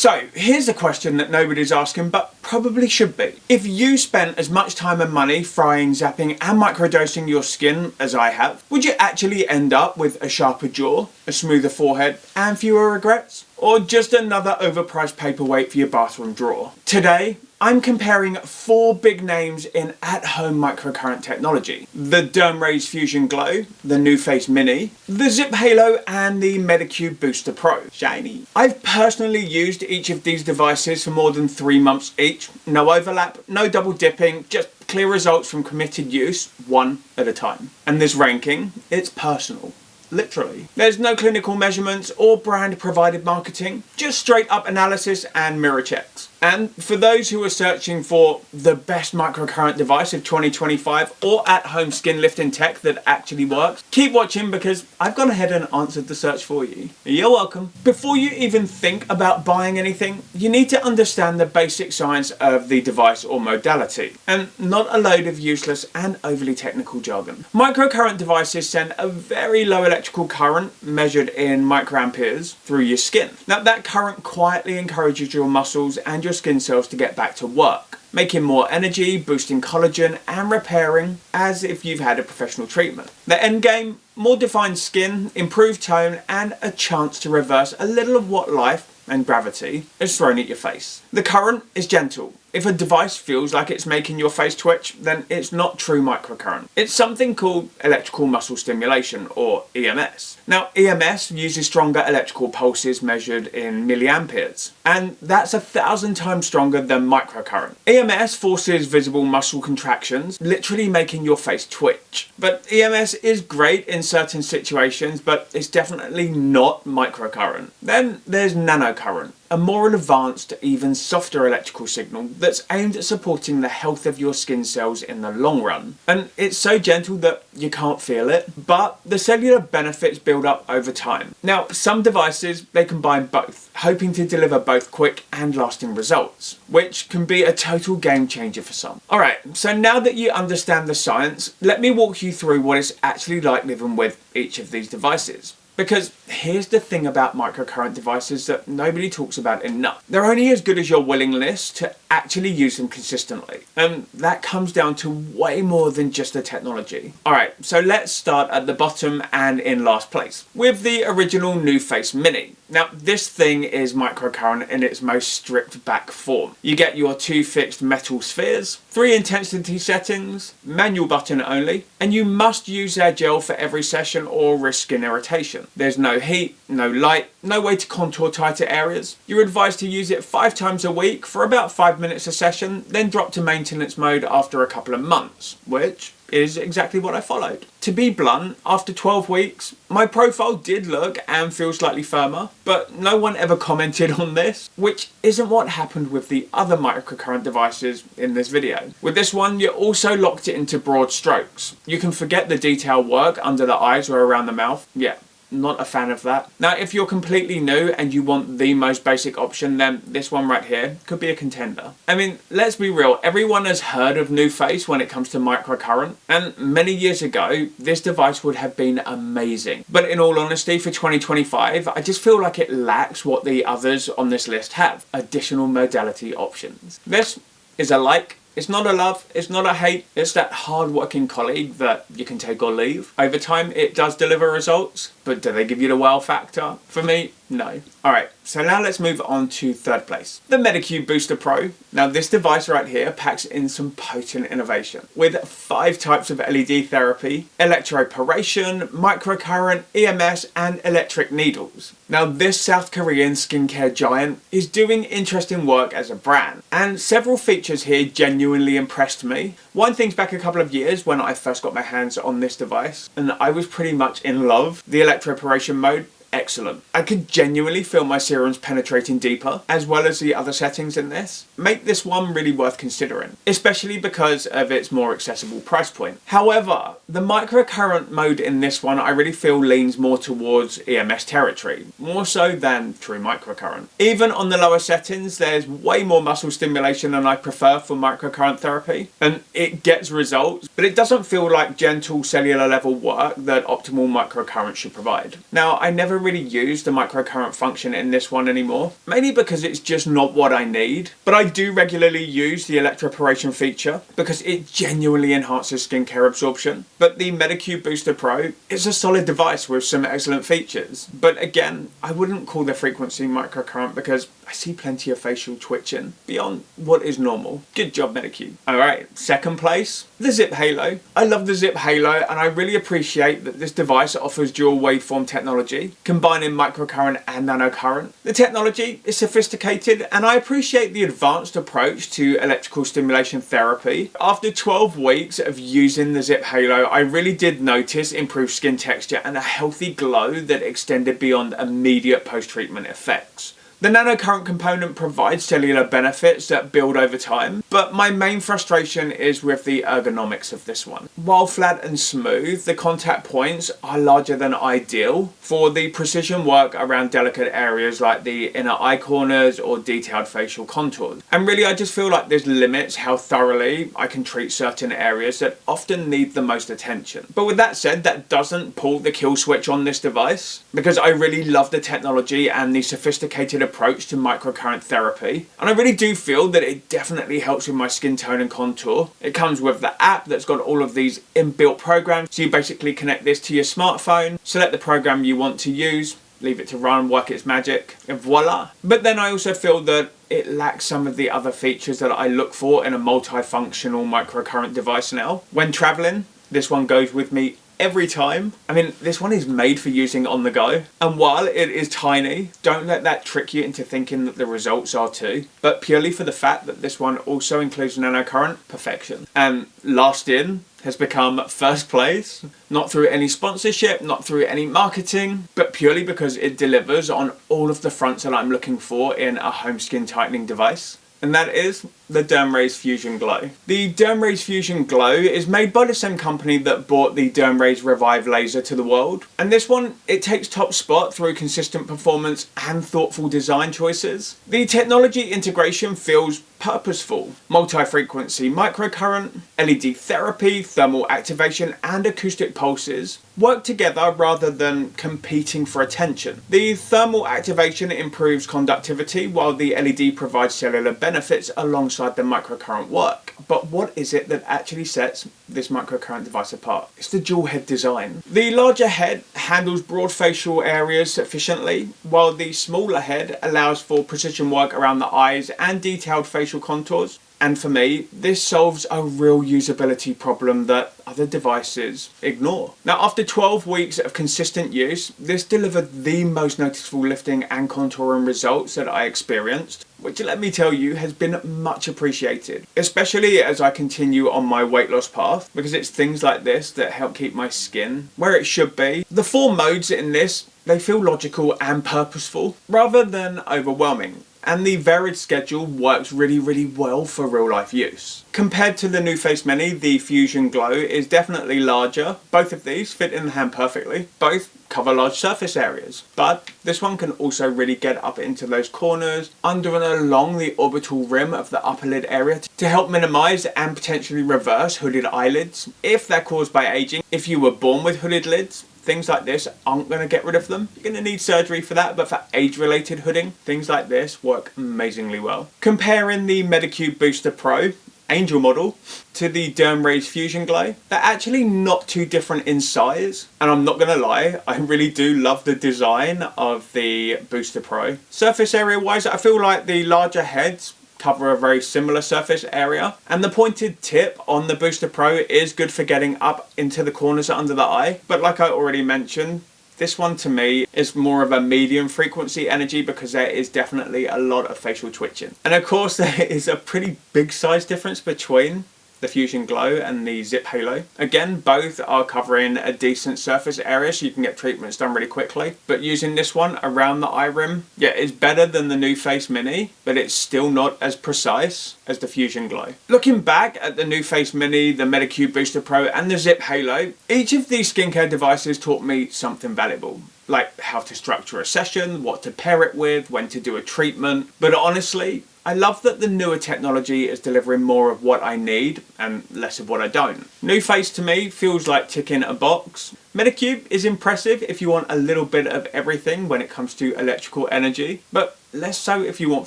So here's a question that nobody's asking but probably should be. If you spent as much time and money frying, zapping and microdosing your skin as I have, would you actually end up with a sharper jaw, a smoother forehead and fewer regrets? Or just another overpriced paperweight for your bathroom drawer? Today, I'm comparing 4 big names in at-home microcurrent technology. The DermRays FusionGlow, the NuFACE Mini, the ZIIP Halo and the Medicube Booster Pro. Shiny. I've personally used each of these devices for more than 3 months each. No overlap, no double dipping, just clear results from committed use, one at a time. And this ranking, it's personal. Literally. There's no clinical measurements or brand provided marketing, just straight up analysis and mirror checks. And for those who are searching for the best microcurrent device of 2025 or at-home skin lifting tech that actually works, keep watching because I've gone ahead and answered the search for you. You're welcome. Before you even think about buying anything, you need to understand the basic science of the device or modality, and not a load of useless and overly technical jargon. Microcurrent devices send a very low electrical current, measured in microamperes, through your skin. Now that current quietly encourages your muscles and your skin cells to get back to work, making more energy, boosting collagen and repairing as if you've had a professional treatment. The end game, more defined skin, improved tone and a chance to reverse a little of what life and gravity is thrown at your face. The current is gentle. If a device feels like it's making your face twitch, then it's not true microcurrent. It's something called electrical muscle stimulation, or EMS. Now, EMS uses stronger electrical pulses measured in milliamperes, and that's 1,000 times stronger than microcurrent. EMS forces visible muscle contractions, literally making your face twitch. But EMS is great in certain situations, but it's definitely not microcurrent. Then there's nanocurrent, a more advanced, even softer electrical signal that's aimed at supporting the health of your skin cells in the long run. And it's so gentle that you can't feel it, but the cellular benefits build up over time. Now, some devices, they combine both, hoping to deliver both quick and lasting results, which can be a total game changer for some. Alright, so now that you understand the science, let me walk you through what it's actually like living with each of these devices. Because here's the thing about microcurrent devices that nobody talks about enough. They're only as good as your willingness to actually use them consistently. And that comes down to way more than just the technology. Alright, so let's start at the bottom and in last place, with the original NuFACE Mini. Now, this thing is microcurrent in its most stripped back form. You get your 2 fixed metal spheres, 3 intensity settings, manual button only, and you must use their gel for every session or risk skin irritation. There's no heat, no light, no way to contour tighter areas. You're advised to use it 5 times a week for about 5 minutes a session, then drop to maintenance mode after a couple of months, which is exactly what I followed. To be blunt, after 12 weeks, my profile did look and feel slightly firmer, but no one ever commented on this, which isn't what happened with the other microcurrent devices in this video. With this one, you also locked it into broad strokes. You can forget the detail work under the eyes or around the mouth. Yeah. Not a fan of that. Now, if you're completely new and you want the most basic option, then this one right here could be a contender. I mean, let's be real, everyone has heard of NuFACE when it comes to microcurrent, and many years ago, this device would have been amazing. But in all honesty, for 2025, I just feel like it lacks what the others on this list have, additional modality options. This is a like. It's not a love, it's not a hate, it's that hard-working colleague that you can take or leave. Over time, it does deliver results, but do they give you the wow factor? For me, no. Alright, so now let's move on to third place. The Medicube Booster Pro. Now this device right here packs in some potent innovation. With 5 types of LED therapy, electroporation, microcurrent, EMS and electric needles. Now this South Korean skincare giant is doing interesting work as a brand, and several features here genuinely impressed me. One thing's back a couple of years when I first got my hands on this device, and I was pretty much in love. The electroporation mode, excellent. I could genuinely feel my serums penetrating deeper, as well as the other settings in this. Make this one really worth considering, especially because of its more accessible price point. However, the microcurrent mode in this one I really feel leans more towards EMS territory, more so than true microcurrent. Even on the lower settings, there's way more muscle stimulation than I prefer for microcurrent therapy, and it gets results, but it doesn't feel like gentle cellular level work that optimal microcurrent should provide. Now, I never really use the microcurrent function in this one anymore, mainly because it's just not what I need. But I do regularly use the electroporation feature because it genuinely enhances skincare absorption. But the Medicube Booster Pro is a solid device with some excellent features. But again, I wouldn't call the frequency microcurrent because I see plenty of facial twitching beyond what is normal. Good job, Medicube. Alright, second place, the ZIIP Halo. I love the ZIIP Halo and I really appreciate that this device offers dual waveform technology, combining microcurrent and nanocurrent. The technology is sophisticated and I appreciate the advanced approach to electrical stimulation therapy. After 12 weeks of using the ZIIP Halo, I really did notice improved skin texture and a healthy glow that extended beyond immediate post-treatment effects. The nanocurrent component provides cellular benefits that build over time, but my main frustration is with the ergonomics of this one. While flat and smooth, the contact points are larger than ideal for the precision work around delicate areas like the inner eye corners or detailed facial contours. And really I just feel like this limits how thoroughly I can treat certain areas that often need the most attention. But with that said, that doesn't pull the kill switch on this device, because I really love the technology and the sophisticated approach to microcurrent therapy, and I really do feel that it definitely helps with my skin tone and contour. It comes with the app that's got all of these inbuilt programs, so you basically connect this to your smartphone, select the program you want to use, leave it to run, work its magic, and voila. But then I also feel that it lacks some of the other features that I look for in a multifunctional microcurrent device now. When traveling, this one goes with me every time. I mean, this one is made for using on the go, and while it is tiny, don't let that trick you into thinking that the results are too, but purely for the fact that this one also includes nanocurrent, perfection. And last in has become first place, not through any sponsorship, not through any marketing, but purely because it delivers on all of the fronts that I'm looking for in a home skin tightening device. And that is the DermRays FusionGlow. The DermRays FusionGlow is made by the same company that brought the DermRays Revive laser to the world. And this one, it takes top spot through consistent performance and thoughtful design choices. The technology integration feels purposeful. Multi-frequency microcurrent, LED therapy, thermal activation and acoustic pulses work together rather than competing for attention. The thermal activation improves conductivity while the LED provides cellular benefits alongside the microcurrent work. But what is it that actually sets this microcurrent device apart? It's the dual head design. The larger head handles broad facial areas efficiently, while the smaller head allows for precision work around the eyes and detailed facial contours. And for me, this solves a real usability problem that other devices ignore. Now, after 12 weeks of consistent use, this delivered the most noticeable lifting and contouring results that I experienced, which let me tell you has been much appreciated, especially as I continue on my weight loss path, because it's things like this that help keep my skin where it should be. The 4 modes in this, they feel logical and purposeful rather than overwhelming. And the varied schedule works really well for real life use. Compared to the NuFACE Mini, the FusionGlow is definitely larger. Both of these fit in the hand perfectly. Both cover large surface areas, but this one can also really get up into those corners, under and along the orbital rim of the upper lid area to help minimize and potentially reverse hooded eyelids if they're caused by aging. If you were born with hooded lids, things like this aren't going to get rid of them. You're going to need surgery for that, but for age-related hooding, things like this work amazingly well. Comparing the Medicube Booster Pro Angel model to the DermRays FusionGlow, they're actually not too different in size, and I'm not gonna lie, I really do love the design of the Booster Pro. Surface area wise, I feel like the larger heads cover a very similar surface area, and the pointed tip on the Booster Pro is good for getting up into the corners under the eye, but like I already mentioned, this one to me is more of a medium frequency energy because there is definitely a lot of facial twitching. And of course there is a pretty big size difference between the FusionGlow and the ZIIP Halo. Again, both are covering a decent surface area so you can get treatments done really quickly. But using this one around the eye rim, yeah, it's better than the NuFACE Mini, but it's still not as precise as the FusionGlow. Looking back at the NuFACE Mini, the Medicube Booster Pro and the ZIIP Halo, each of these skincare devices taught me something valuable. Like how to structure a session, what to pair it with, when to do a treatment. But honestly, I love that the newer technology is delivering more of what I need and less of what I don't. NuFACE to me feels like ticking a box. Medicube is impressive if you want a little bit of everything when it comes to electrical energy, but less so if you want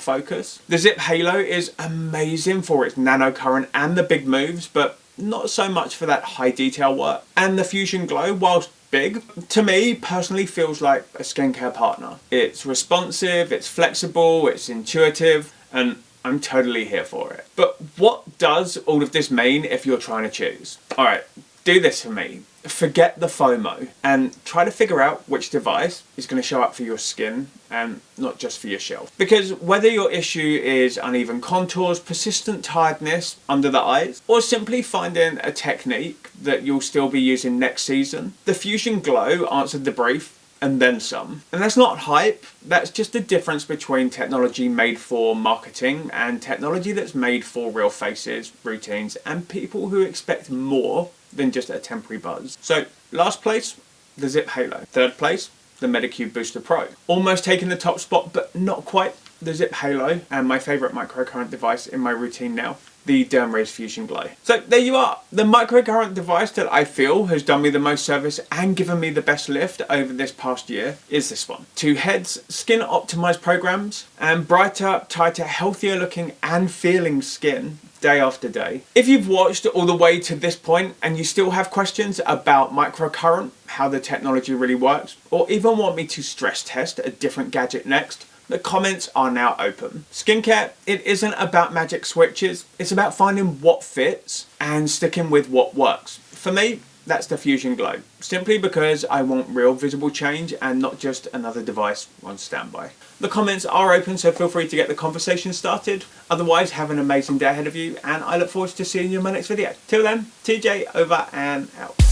focus. The ZIIP Halo is amazing for its nanocurrent and the big moves, but not so much for that high detail work. And the FusionGlow, whilst big, to me personally feels like a skincare partner. It's responsive, it's flexible, it's intuitive, and I'm totally here for it. But what does all of this mean if you're trying to choose? Alright, do this for me. Forget the FOMO and try to figure out which device is going to show up for your skin and not just for your shelf. Because whether your issue is uneven contours, persistent tiredness under the eyes, or simply finding a technique that you'll still be using next season, the FusionGlow answered the brief and then some. And that's not hype, that's just the difference between technology made for marketing and technology that's made for real faces, routines, and people who expect more than just a temporary buzz. So last place, the ZIIP Halo. Third place, the Medicube Booster Pro. Almost taking the top spot, but not quite, the ZIIP Halo, and my favourite microcurrent device in my routine now, the DermRays FusionGlow. So there you are. The microcurrent device that I feel has done me the most service and given me the best lift over this past year is this one. 2 heads, skin optimized programs, and brighter, tighter, healthier looking and feeling skin day after day. If you've watched all the way to this point and you still have questions about microcurrent, how the technology really works, or even want me to stress test a different gadget next, the comments are now open. Skincare, it isn't about magic switches, it's about finding what fits and sticking with what works. For me, that's the FusionGlow, simply because I want real visible change and not just another device on standby. The comments are open, so feel free to get the conversation started. Otherwise, have an amazing day ahead of you, and I look forward to seeing you in my next video. Till then, TJ over and out.